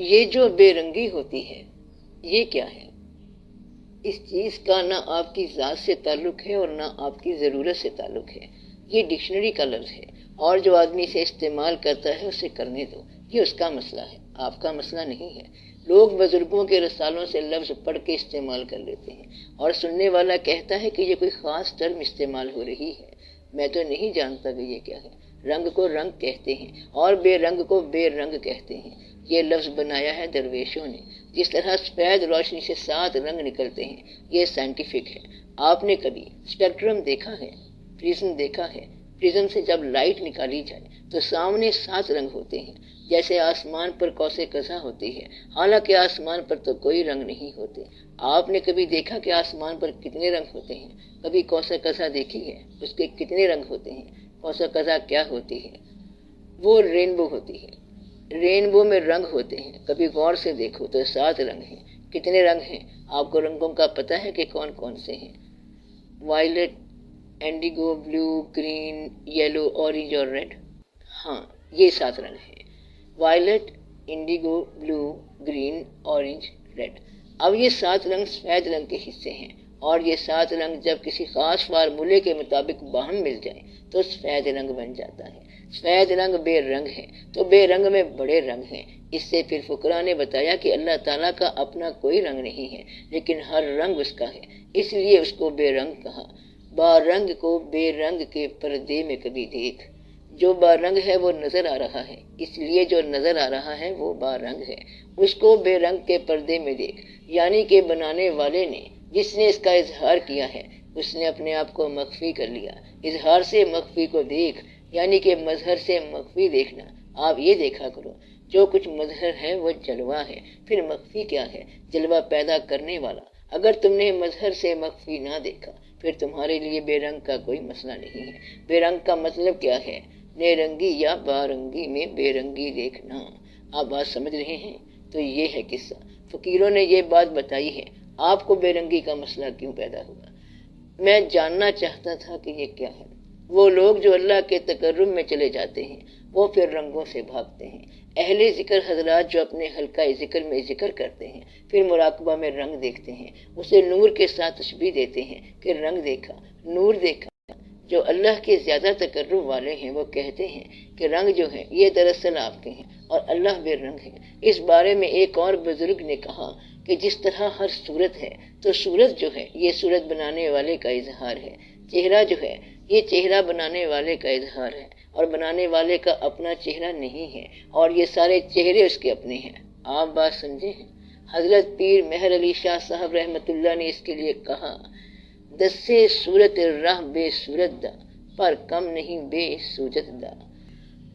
یہ جو بے رنگی ہوتی ہے یہ کیا ہے؟ اس چیز کا نہ آپ کی ذات سے تعلق ہے اور نہ آپ کی ضرورت سے تعلق ہے. یہ ڈکشنری کا لفظ ہے اور جو آدمی اسے استعمال کرتا ہے اسے کرنے دو. یہ اس کا مسئلہ ہے، آپ کا مسئلہ نہیں ہے. لوگ بزرگوں کے رسالوں سے لفظ پڑھ کے استعمال کر لیتے ہیں اور سننے والا کہتا ہے کہ یہ کوئی خاص ٹرم استعمال ہو رہی ہے. میں تو نہیں جانتا کہ یہ کیا ہے. رنگ کو رنگ کہتے ہیں اور بے رنگ کو بے رنگ کہتے ہیں. یہ لفظ بنایا ہے درویشوں نے. جس طرح سفید روشنی سے 7 رنگ نکلتے ہیں یہ سائنٹیفک ہے. آپ نے کبھی اسپیکٹرم دیکھا ہے؟ پرزم دیکھا ہے؟ پرزم سے جب لائٹ نکالی جائے تو سامنے 7 رنگ ہوتے ہیں، جیسے آسمان پر قوس قزح ہوتی ہے، حالانکہ آسمان پر تو کوئی رنگ نہیں ہوتے. آپ نے کبھی دیکھا کہ آسمان پر کتنے رنگ ہوتے ہیں؟ کبھی قوس قزح دیکھی ہے؟ اس کے کتنے رنگ ہوتے ہیں؟ قوس قزح کیا ہوتی ہے؟ وہ رینبو ہوتی ہے. رینبو میں رنگ ہوتے ہیں. کبھی غور سے دیکھو تو 7 رنگ ہیں. کتنے رنگ ہیں؟ آپ کو رنگوں کا پتہ ہے کہ کون کون سے ہیں؟ وائلٹ، انڈیگو، بلو، گرین، یلو، اورنج اور ریڈ. ہاں، یہ 7 رنگ ہیں. وائلٹ، انڈیگو، بلو، گرین، اورنج، ریڈ. اب یہ 7 رنگ سفید رنگ کے حصے ہیں اور یہ 7 رنگ جب کسی خاص فارمولے کے مطابق باہم مل جائیں تو سفید رنگ بن جاتا ہے. سفید رنگ بے رنگ ہے تو بے رنگ میں بڑے رنگ ہیں. اس سے پھر فقراء نے بتایا کہ اللہ تعالیٰ کا اپنا کوئی رنگ نہیں ہے لیکن ہر رنگ اس کا ہے، اس لیے اس کو بے رنگ کہا. بارنگ کو بے رنگ کے پردے میں کبھی دیکھ. جو بارنگ ہے وہ نظر آ رہا ہے، اس لیے جو نظر آ رہا ہے وہ بارنگ ہے. اس کو بے رنگ کے پردے میں دیکھ، یعنی کہ بنانے والے نے، جس نے اس کا اظہار کیا ہے، اس نے اپنے آپ کو مخفی کر لیا. اظہار سے مخفی کو دیکھ، یعنی کہ مظہر سے مخفی دیکھنا. آپ یہ دیکھا کرو جو کچھ مظہر ہے وہ جلوہ ہے، پھر مخفی کیا ہے؟ جلوہ پیدا کرنے والا. اگر تم نے مظہر سے مخفی نہ دیکھا پھر تمہارے لیے بے رنگ کا کوئی مسئلہ نہیں ہے. بے رنگ کا مطلب کیا ہے؟ بے رنگی یا بارنگی میں بے رنگی دیکھنا. آپ بات سمجھ رہے ہیں؟ تو یہ ہے قصہ. فقیروں نے یہ بات بتائی ہے. آپ کو بے رنگی کا مسئلہ کیوں پیدا ہوا؟ میں جاننا چاہتا تھا کہ یہ کیا ہے. وہ لوگ جو اللہ کے تقرب میں چلے جاتے ہیں وہ پھر رنگوں سے بھاگتے ہیں. اہل ذکر حضرات جو اپنے حلقہ ذکر میں ذکر کرتے ہیں پھر مراقبہ میں رنگ دیکھتے ہیں، اسے نور کے ساتھ تشبیہ دیتے ہیں کہ رنگ دیکھا، نور دیکھا. جو اللہ کے زیادہ تقرب والے ہیں وہ کہتے ہیں کہ رنگ جو ہے یہ دراصل آپ کے ہیں اور اللہ بے رنگ ہے. اس بارے میں ایک اور بزرگ نے کہا کہ جس طرح ہر صورت ہے تو صورت جو ہے یہ صورت بنانے والے کا اظہار ہے. چہرہ جو ہے یہ چہرہ بنانے والے کا اظہار ہے اور بنانے والے کا اپنا چہرہ نہیں ہے اور یہ سارے چہرے اس کے اپنے ہیں. آپ بات سمجھے ہیں؟ حضرت پیر مہر علی شاہ صاحب رحمۃ اللہ نے اس کے لیے کہا، دسے صورت راہ بے صورت دا پر کم نہیں بے سوجت دا.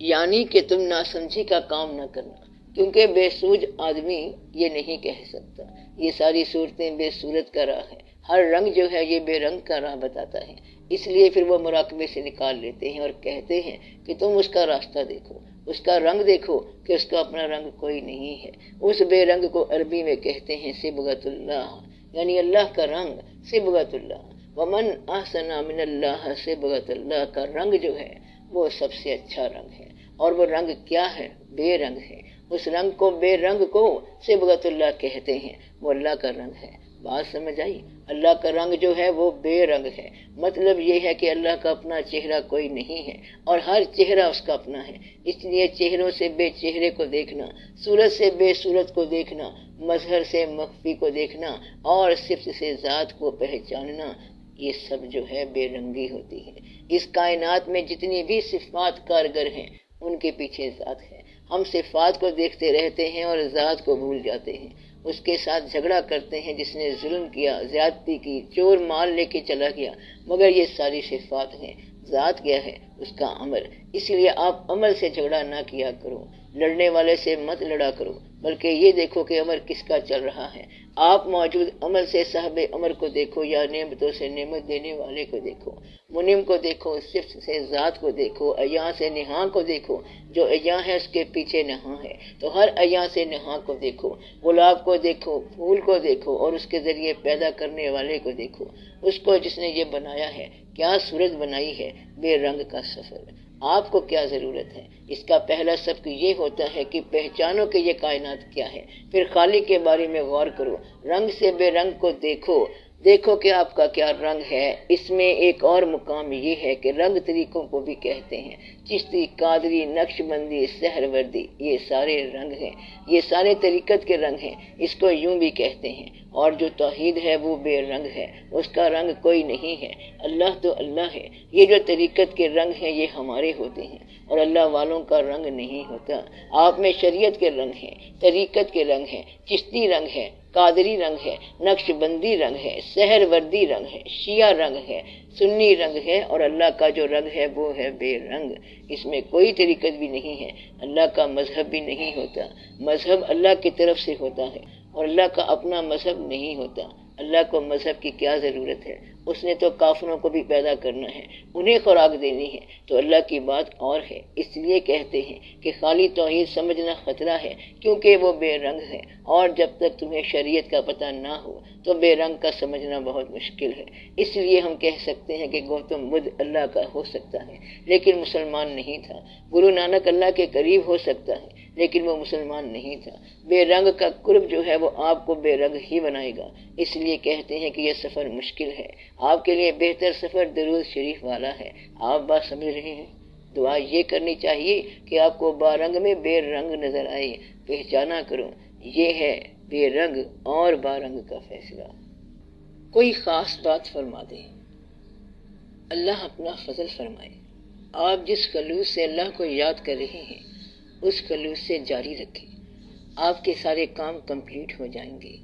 یعنی کہ تم ناسمجھی کا کام نہ کرنا، کیونکہ بے سوج آدمی یہ نہیں کہہ سکتا. یہ ساری صورتیں بے صورت کا راہ ہے. ہر رنگ جو ہے یہ بے رنگ کا راہ بتاتا ہے. اس لیے پھر وہ مراقبے سے نکال لیتے ہیں اور کہتے ہیں کہ تم اس کا راستہ دیکھو، اس کا رنگ دیکھو کہ اس کا اپنا رنگ کوئی نہیں ہے. اس بے رنگ کو عربی میں کہتے ہیں صبغۃ اللہ، یعنی اللہ کا رنگ. صبغۃ اللہ، ومن احسن من اللہ صبغۃ. اللہ کا رنگ جو ہے وہ سب سے اچھا رنگ ہے. اور وہ رنگ کیا ہے؟ بے رنگ ہے. اس رنگ کو، بے رنگ کو صبغۃ اللہ کہتے ہیں. وہ اللہ کا رنگ ہے. بات سمجھ آئی؟ اللہ کا رنگ جو ہے وہ بے رنگ ہے. مطلب یہ ہے کہ اللہ کا اپنا چہرہ کوئی نہیں ہے اور ہر چہرہ اس کا اپنا ہے. اس لیے چہروں سے بے چہرے کو دیکھنا، صورت سے بے صورت کو دیکھنا، مظہر سے مخفی کو دیکھنا اور صفت سے ذات کو پہچاننا، یہ سب جو ہے بے رنگی ہوتی ہے. اس کائنات میں جتنی بھی صفات کارگر ہیں ان کے پیچھے ذات ہے. ہم صفات کو دیکھتے رہتے ہیں اور ذات کو بھول جاتے ہیں. اس کے ساتھ جھگڑا کرتے ہیں جس نے ظلم کیا، زیادتی کی، چور مال لے کے چلا گیا، مگر یہ ساری صفات ہیں. ذات کیا ہے؟ اس کا عمل. اس لیے آپ عمل سے جھگڑا نہ کیا کرو. لڑنے والے سے مت لڑا کرو، بلکہ یہ دیکھو کہ عمر کس کا چل رہا ہے. آپ موجود عمل سے صاحب عمر کو دیکھو یا نعمتوں سے نعمت دینے والے کو دیکھو. منعم کو دیکھو، صفت سے ذات کو دیکھو، عیاں سے نہاں کو دیکھو. جو عیاں ہے اس کے پیچھے نہاں ہے، تو ہر عیاں سے نہاں کو دیکھو. گلاب کو دیکھو، پھول کو دیکھو اور اس کے ذریعے پیدا کرنے والے کو دیکھو، اس کو جس نے یہ بنایا ہے. کیا صورت بنائی ہے؟ بے رنگ کا سفر. آپ کو کیا ضرورت ہے؟ اس کا پہلا سبق یہ ہوتا ہے کہ پہچانو کہ یہ کائنات کیا ہے، پھر خالق کے بارے میں غور کرو، رنگ سے بے رنگ کو دیکھو کہ آپ کا کیا رنگ ہے۔ اس میں ایک اور مقام یہ ہے کہ رنگ طریقوں کو بھی کہتے ہیں، چشتی، قادری، نقش بندی، سہروردی، یہ سارے رنگ ہیں، یہ سارے طریقت کے رنگ ہیں، اس کو یوں بھی کہتے ہیں۔ اور جو توحید ہے وہ بے رنگ ہے، اس کا رنگ کوئی نہیں ہے، اللہ تو اللہ ہے۔ یہ جو طریقت کے رنگ ہیں یہ ہمارے ہوتے ہیں اور اللہ والوں کا رنگ نہیں ہوتا۔ آپ میں شریعت کے رنگ ہیں، طریقت کے رنگ ہیں، چشتی رنگ ہے، قادری رنگ ہے، نقش بندی رنگ ہے، سہروردی رنگ ہے، شیعہ رنگ ہے، سنی رنگ ہے، اور اللہ کا جو رنگ ہے وہ ہے بے رنگ۔ اس میں کوئی طریقت بھی نہیں ہے، اللہ کا مذہب بھی نہیں ہوتا، مذہب اللہ کی طرف سے ہوتا ہے اور اللہ کا اپنا مذہب نہیں ہوتا۔ اللہ کو مذہب کی کیا ضرورت ہے؟ اس نے تو کافروں کو بھی پیدا کرنا ہے، انہیں خوراک دینی ہے، تو اللہ کی بات اور ہے۔ اس لیے کہتے ہیں کہ خالی توحید سمجھنا خطرہ ہے، کیونکہ وہ بے رنگ ہے، اور جب تک تمہیں شریعت کا پتہ نہ ہو تو بے رنگ کا سمجھنا بہت مشکل ہے۔ اس لیے ہم کہہ سکتے ہیں کہ گوتم بدھ اللہ کا ہو سکتا ہے لیکن مسلمان نہیں تھا، گرو نانک اللہ کے قریب ہو سکتا ہے لیکن وہ مسلمان نہیں تھا۔ بے رنگ کا قرب جو ہے وہ آپ کو بے رنگ ہی بنائے گا۔ اس لیے کہتے ہیں کہ یہ سفر مشکل ہے، آپ کے لیے بہتر سفر درود شریف والا ہے۔ آپ بات سمجھ رہے ہیں؟ دعا یہ کرنی چاہیے کہ آپ کو بارنگ میں بے رنگ نظر آئے، پہچانا کرو، یہ ہے بے رنگ اور بارنگ کا فیصلہ۔ کوئی خاص بات فرما دے، اللہ اپنا فضل فرمائے۔ آپ جس خلوص سے اللہ کو یاد کر رہے ہیں اس خلوص سے جاری رکھیں، آپ کے سارے کام کمپلیٹ ہو جائیں گے۔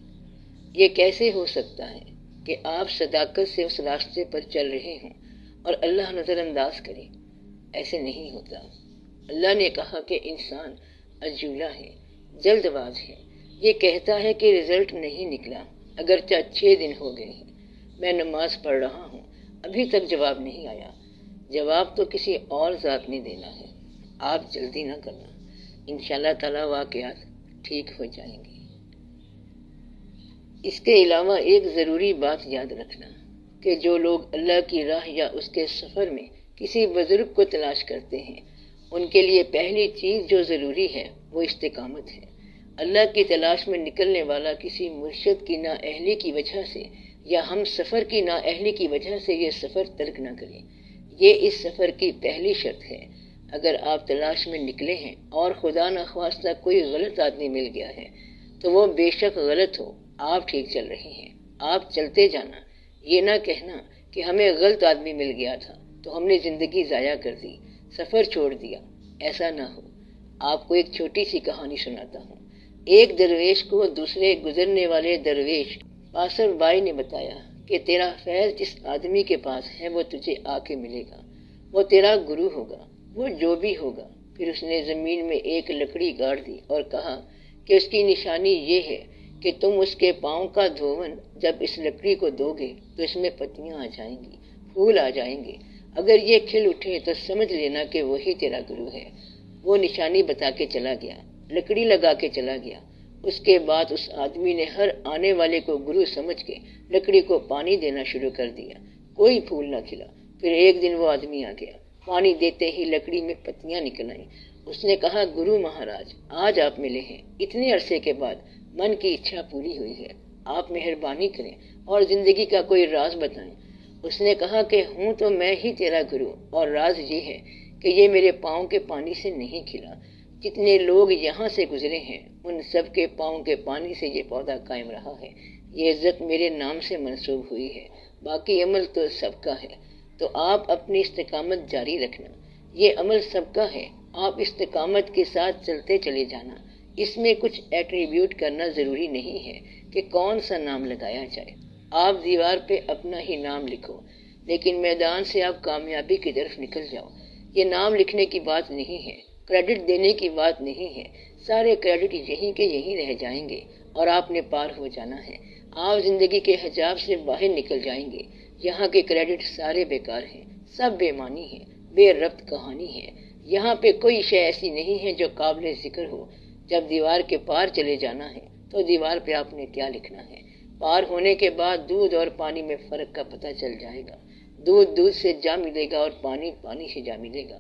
یہ کیسے ہو سکتا ہے کہ آپ صداقت سے اس راستے پر چل رہے ہوں اور اللہ نظر انداز کرے؟ ایسے نہیں ہوتا۔ اللہ نے کہا کہ انسان عجولہ ہے، جلد باز ہے، یہ کہتا ہے کہ رزلٹ نہیں نکلا اگرچہ 6 دن ہو گئے ہیں، میں نماز پڑھ رہا ہوں ابھی تک جواب نہیں آیا۔ جواب تو کسی اور ذات نے دینا ہے، آپ جلدی نہ کرنا، انشاءاللہ تعالی واقعات ٹھیک ہو جائیں گے۔ اس کے علاوہ ایک ضروری بات یاد رکھنا کہ جو لوگ اللہ کی راہ یا اس کے سفر میں کسی بزرگ کو تلاش کرتے ہیں ان کے لیے پہلی چیز جو ضروری ہے وہ استقامت ہے۔ اللہ کی تلاش میں نکلنے والا کسی مرشد کی نااہلی کی وجہ سے یا ہم سفر کی نااہلی کی وجہ سے یہ سفر ترک نہ کریں، یہ اس سفر کی پہلی شرط ہے۔ اگر آپ تلاش میں نکلے ہیں اور خدا نخواستہ کوئی غلط آدمی مل گیا ہے تو وہ بے شک غلط ہو، آپ ٹھیک چل رہے ہیں، آپ چلتے جانا، یہ نہ کہنا کہ ہمیں غلط آدمی مل گیا تھا تو ہم نے زندگی ضائع کر دی، سفر چھوڑ دیا، ایسا نہ ہو۔ آپ کو ایک چھوٹی سی کہانی سناتا ہوں۔ ایک درویش کو دوسرے گزرنے والے درویش پاسر بائی نے بتایا کہ تیرا فیض جس آدمی کے پاس ہے وہ تجھے آ کے ملے گا، وہ تیرا گرو ہوگا، وہ جو بھی ہوگا۔ پھر اس نے زمین میں ایک لکڑی گاڑ دی اور کہا کہ اس کی نشانی یہ ہے کہ تم اس کے پاؤں کا دھون جب اس لکڑی کو دو گے تو اس میں پتیاں آ جائیں گی، پھول آ جائیں گے، اگر یہ کھل اٹھے تو سمجھ لینا کہ وہی تیرا گرو ہے۔ وہ نشانی بتا کے چلا گیا، لکڑی لگا کے چلا گیا۔ اس کے بعد اس آدمی نے ہر آنے والے کو گرو سمجھ کے لکڑی کو پانی دینا شروع کر دیا، کوئی پھول نہ کھلا۔ پھر ایک دن وہ آدمی آ گیا، پانی دیتے ہی لکڑی میں پتیاں نکل آئیں۔ اس نے کہا، گرو مہاراج آج آپ ملے ہیں، اتنے عرصے کے بعد من کی اچھا پوری ہوئی ہے، آپ مہربانی کریں اور زندگی کا کوئی راز بتائیں۔ اس نے کہا کہ ہوں تو میں ہی تیرا گرو، اور راز یہ ہے کہ یہ میرے پاؤں کے پانی سے نہیں کھلا، جتنے لوگ یہاں سے گزرے ہیں ان سب کے پاؤں کے پانی سے یہ پودا قائم رہا ہے، یہ عزت میرے نام سے منسوب ہوئی ہے، باقی عمل تو سب کا ہے۔ تو آپ اپنی استقامت جاری رکھنا، یہ عمل سب کا ہے، آپ استقامت کے ساتھ چلتے چلے جانا۔ اس میں کچھ ایٹریبیوٹ کرنا ضروری نہیں ہے کہ کون سا نام لگایا جائے، آپ دیوار پہ اپنا ہی نام لکھو، لیکن میدان سے آپ کامیابی کی طرف نکل جاؤ۔ یہ نام لکھنے کی بات نہیں ہے، کریڈٹ دینے کی بات نہیں ہے، سارے کریڈٹ یہیں کے یہیں رہ جائیں گے اور آپ نے پار ہو جانا ہے، آپ زندگی کے حجاب سے باہر نکل جائیں گے۔ یہاں کے کریڈٹ سارے بیکار ہیں، سب بے معنی ہیں، بے ربط کہانی ہے، یہاں پہ کوئی شے ایسی نہیں ہے جو قابل ذکر ہو۔ جب دیوار کے پار چلے جانا ہے تو دیوار پہ آپ نے کیا لکھنا ہے؟ پار ہونے کے بعد دودھ اور پانی میں فرق کا پتہ چل جائے گا، دودھ دودھ سے جا ملے گا اور پانی پانی سے جا ملے گا۔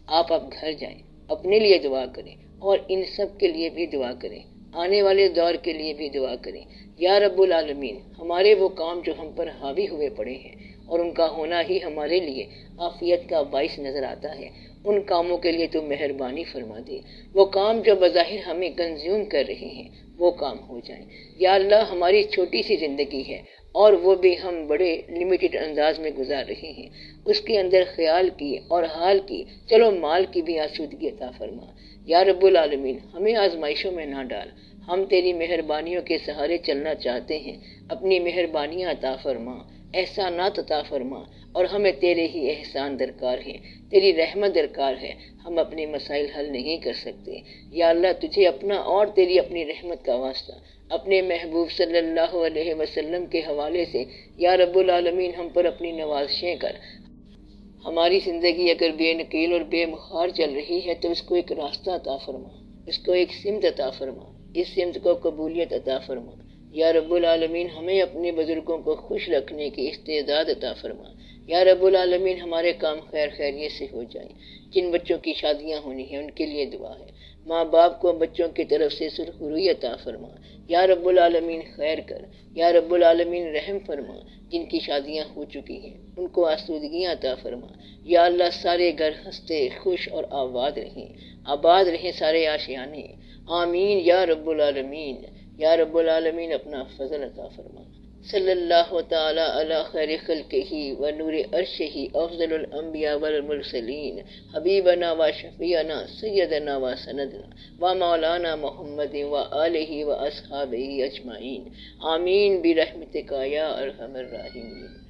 آپ اب گھر جائیں، اپنے لیے دعا کریں اور ان سب کے لیے بھی دعا کریں، آنے والے دور کے لیے بھی دعا کریں۔ یا رب العالمین، ہمارے وہ کام جو ہم پر حاوی ہوئے پڑے ہیں اور ان کا ہونا ہی ہمارے لیے عافیت کا باعث نظر آتا ہے، ان کاموں کے لیے تو مہربانی فرما دے۔ وہ کام جو بظاہر ہمیں کنزیوم کر رہے ہیں وہ کام ہو جائیں۔ یا اللہ، ہماری چھوٹی سی زندگی ہے اور وہ بھی ہم بڑے لمیٹڈ انداز میں گزار رہے ہیں، اس کے اندر خیال کی اور حال کی، چلو مال کی بھی آسودگی عطا فرما۔ یا رب العالمین، ہمیں آزمائشوں میں نہ ڈال، ہم تیری مہربانیوں کے سہارے چلنا چاہتے ہیں، اپنی مہربانیاں عطا فرما، احسانات عطا فرما، اور ہمیں تیرے ہی احسان درکار ہے، تیری رحمت درکار ہے، ہم اپنے مسائل حل نہیں کر سکتے۔ یا اللہ، تجھے اپنا اور تیری اپنی رحمت کا واسطہ اپنے محبوب صلی اللہ علیہ وسلم کے حوالے سے یا رب العالمین ہم پر اپنی نوازشیں کر۔ ہماری زندگی اگر بے نکیل اور بے مخار چل رہی ہے تو اس کو ایک راستہ عطا فرما، اس کو ایک سمت عطا فرما، اس سمت کو قبولیت عطا فرما۔ یا رب العالمین، ہمیں اپنے بزرگوں کو خوش رکھنے کی استعداد عطا فرما۔ یا رب العالمین، ہمارے کام خیر خیریت سے ہو جائیں۔ جن بچوں کی شادیاں ہونی ہیں ان کے لیے دعا ہے، ماں باپ کو بچوں کی طرف سے سرخروئی عطا فرما۔ یا رب العالمین، خیر کر۔ یا رب العالمین، رحم فرما۔ جن کی شادیاں ہو چکی ہیں ان کو آسودگیاں عطا فرما۔ یا اللہ، سارے گھر ہنستے خوش اور آباد رہیں سارے آشیانے۔ آمین یا رب العالمین۔ یا رب العالمین، اپنا فضل عطا فرما۔ صلی اللہ تعالی علی خیر خلقہ و نور عرشہ افضل الانبیاء والمرسلین، حبیبنا و شفیعنا سیدنا و سندنا و مولانا محمد و آلہ و اصحابہ اجمعین۔ آمین برحمتک یا ارحم الراحمین۔